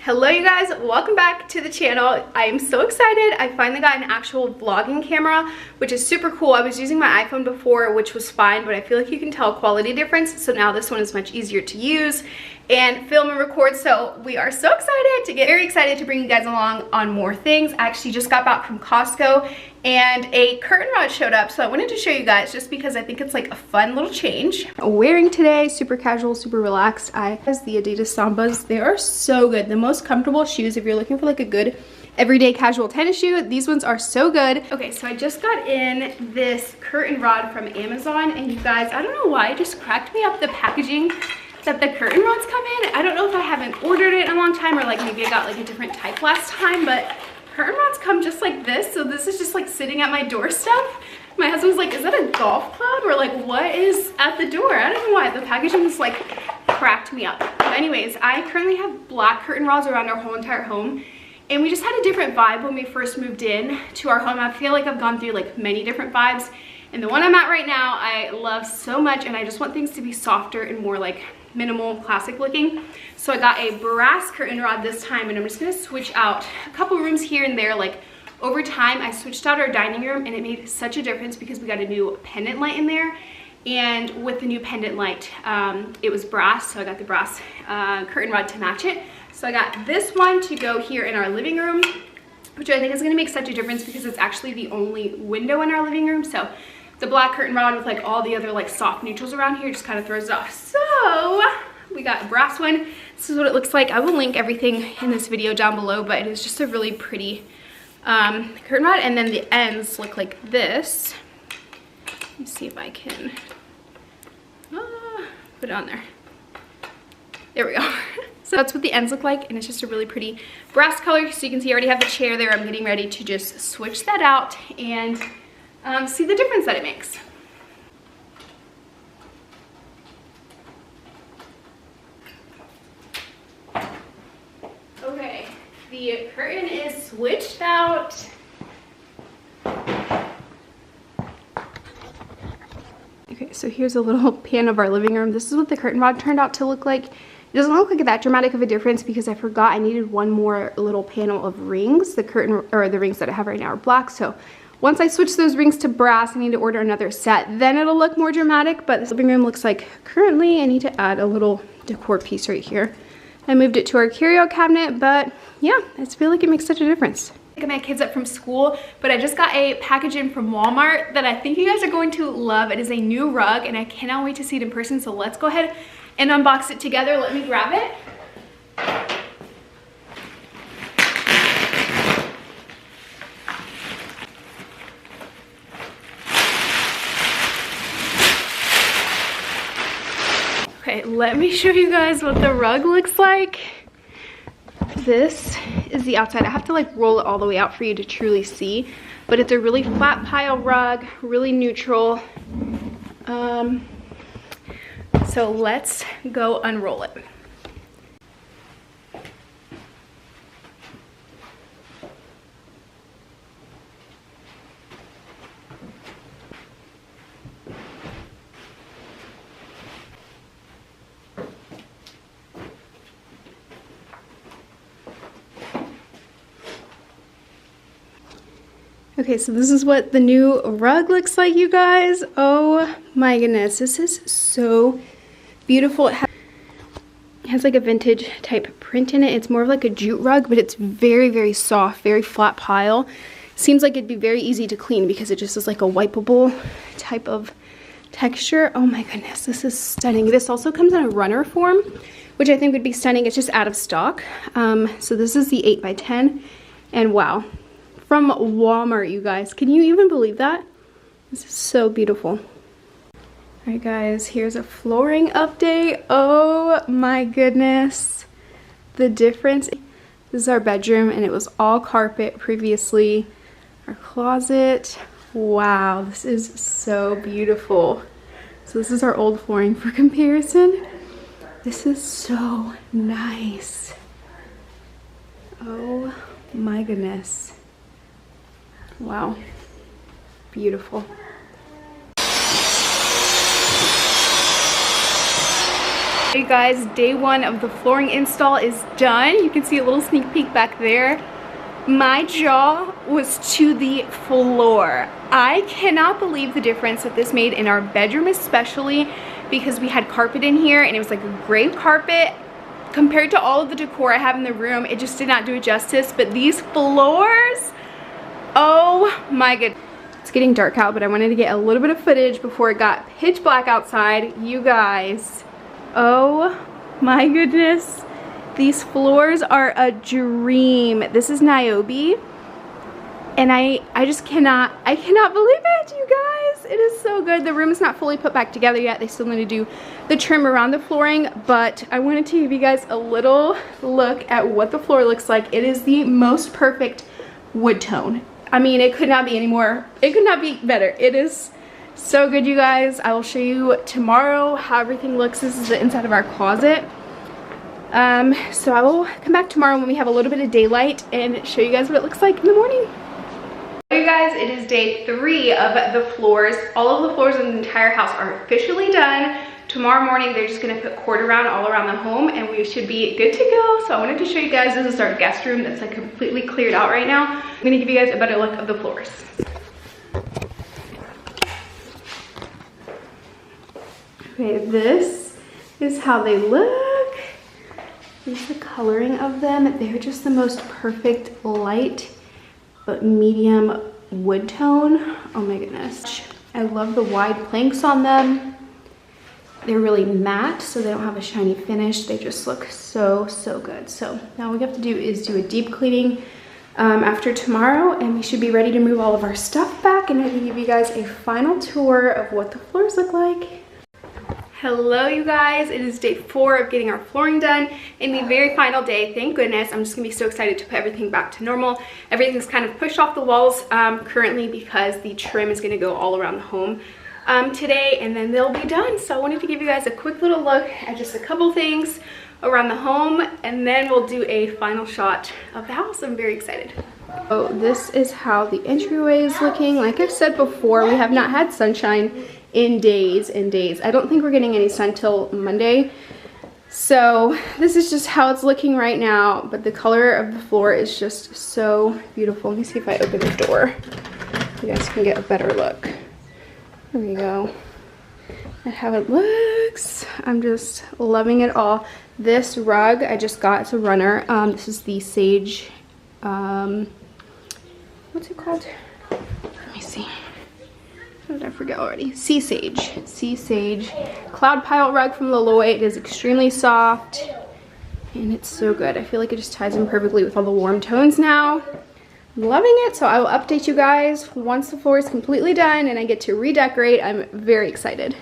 Hello you guys, welcome back to the channel. I am so excited. I finally got an actual vlogging camera, which is super cool. I was using my iPhone before, which was fine, but I feel like you can tell a quality difference. So now this one is much easier to use and film and record. So we are so excited to get very excited to bring you guys along on more things. I actually just got back from Costco and a curtain rod showed up, so I wanted to show you guys just because I think it's like a fun little change. Wearing today, super casual, super relaxed. I has the Adidas Sambas. They are so good. The most comfortable shoes if you're looking for like a good everyday casual tennis shoe. These ones are so good. Okay, so I just got in this curtain rod from Amazon, and you guys, I don't know why, it just cracked me up the packaging that the curtain rods come in. I don't know if I haven't ordered it in a long time or like maybe I got like a different type last time, but curtain rods come just like this. So this is just like sitting at my doorstep. My husband's like, is that a golf club or like what is at the door? I don't know why. The packaging is like cracked me up. But anyways, I currently have black curtain rods around our whole entire home. And we just had a different vibe when we first moved in to our home. I feel like I've gone through like many different vibes. And the one I'm at right now, I love so much. And I just want things to be softer and more like minimal, classic looking. So I got a brass curtain rod this time, and I'm just gonna switch out a couple rooms here and there. Like over time, I switched out our dining room, and it made such a difference because we got a new pendant light in there. And with the new pendant light, it was brass, so I got the brass curtain rod to match it. So I got this one to go here in our living room, which I think is gonna make such a difference because it's actually the only window in our living room. So the black curtain rod with like all the other like soft neutrals around here just kind of throws it off. So we got a brass one. This is what it looks like. I will link everything in this video down below, but it is just a really pretty curtain rod. And then the ends look like this. Let me see if I can put it on there. There we go. So that's what the ends look like, and it's just a really pretty brass color. So you can see I already have the chair there. I'm getting ready to just switch that out and see the difference that it makes. Okay, the curtain is switched out. Okay, so here's a little pan of our living room. This is what the curtain rod turned out to look like. It doesn't look like that dramatic of a difference because I forgot I needed one more little panel of rings. The curtain, or the rings that I have right now are black, so once I switch those rings to brass, I need to order another set. Then it'll look more dramatic, but this living room looks like currently I need to add a little decor piece right here. I moved it to our curio cabinet, but yeah, I just feel like it makes such a difference. I picked my kids up from school, but I just got a package in from Walmart that I think you guys are going to love. It is a new rug, and I cannot wait to see it in person, so let's go ahead and unbox it together. Let me grab it. Okay, let me show you guys what the rug looks like. This is the outside. I have to like roll it all the way out for you to truly see, but it's a really flat pile rug, really neutral. So let's go unroll it. Okay, so this is what the new rug looks like, you guys. Oh my goodness, this is so beautiful. It has like a vintage type print in it. It's more of like a jute rug, but it's very, very soft, very flat pile. Seems like it'd be very easy to clean because it just is like a wipeable type of texture. Oh my goodness, this is stunning. This also comes in a runner form, which I think would be stunning. It's just out of stock. So this is the 8x10, and wow. From Walmart, you guys. Can you even believe that? This is so beautiful. Alright guys, here's a flooring update. Oh my goodness. The difference. This is our bedroom, and it was all carpet previously. Our closet. Wow, this is so beautiful. So this is our old flooring for comparison. This is so nice. Oh my goodness. Wow, beautiful. Hey guys, day one of the flooring install is done. You can see a little sneak peek back there. My jaw was to the floor. I cannot believe the difference that this made in our bedroom, especially because we had carpet in here and it was like a gray carpet. Compared to all of the decor I have in the room, it just did not do it justice. But these floors, oh my goodness. It's getting dark out, but I wanted to get a little bit of footage before it got pitch black outside. You guys, oh my goodness. These floors are a dream. This is Niobe. And I just cannot believe it, you guys. It is so good. The room is not fully put back together yet. They still need to do the trim around the flooring, but I wanted to give you guys a little look at what the floor looks like. It is the most perfect wood tone. I mean, it could not be any more, it could not be better. It is so good, you guys. I will show you tomorrow how everything looks. This is the inside of our closet. So I will come back tomorrow when we have a little bit of daylight and show you guys what it looks like in the morning. You guys, it is day 3 of the floors. All of the floors in the entire house are officially done. Tomorrow morning, they're just gonna put cord around all around the home and we should be good to go. So I wanted to show you guys, this is our guest room that's like completely cleared out right now. I'm gonna give you guys a better look of the floors. Okay, this is how they look. Here's the coloring of them. They're just the most perfect light but medium wood tone. Oh my goodness. I love the wide planks on them. They're really matte, so they don't have a shiny finish. They just look so, so good. So now what we have to do is do a deep cleaning after tomorrow, and we should be ready to move all of our stuff back, and I can give you guys a final tour of what the floors look like. Hello, you guys. It is day 4 of getting our flooring done. In the very final day, thank goodness, I'm just gonna be so excited to put everything back to normal. Everything's kind of pushed off the walls currently because the trim is gonna go all around the home today, and then they'll be done. So I wanted to give you guys a quick little look at just a couple things around the home, and then we'll do a final shot of the house. I'm very excited. So this is how the entryway is looking. Like I said before, we have not had sunshine in days and days. I don't think we're getting any sun till Monday. So this is just how it's looking right now, but the color of the floor is just so beautiful. Let me see if I open the door. You guys can get a better look. There we go. That's how it looks. I'm just loving it all. This rug I just got, it's a runner. This is the Sage, what's it called? Let me see. What did I forget already? Sea Sage cloud pile rug from Leloy. It is extremely soft and it's so good. I feel like it just ties in perfectly with all the warm tones now. I'm loving it, so I will update you guys once the floor is completely done and I get to redecorate. I'm very excited.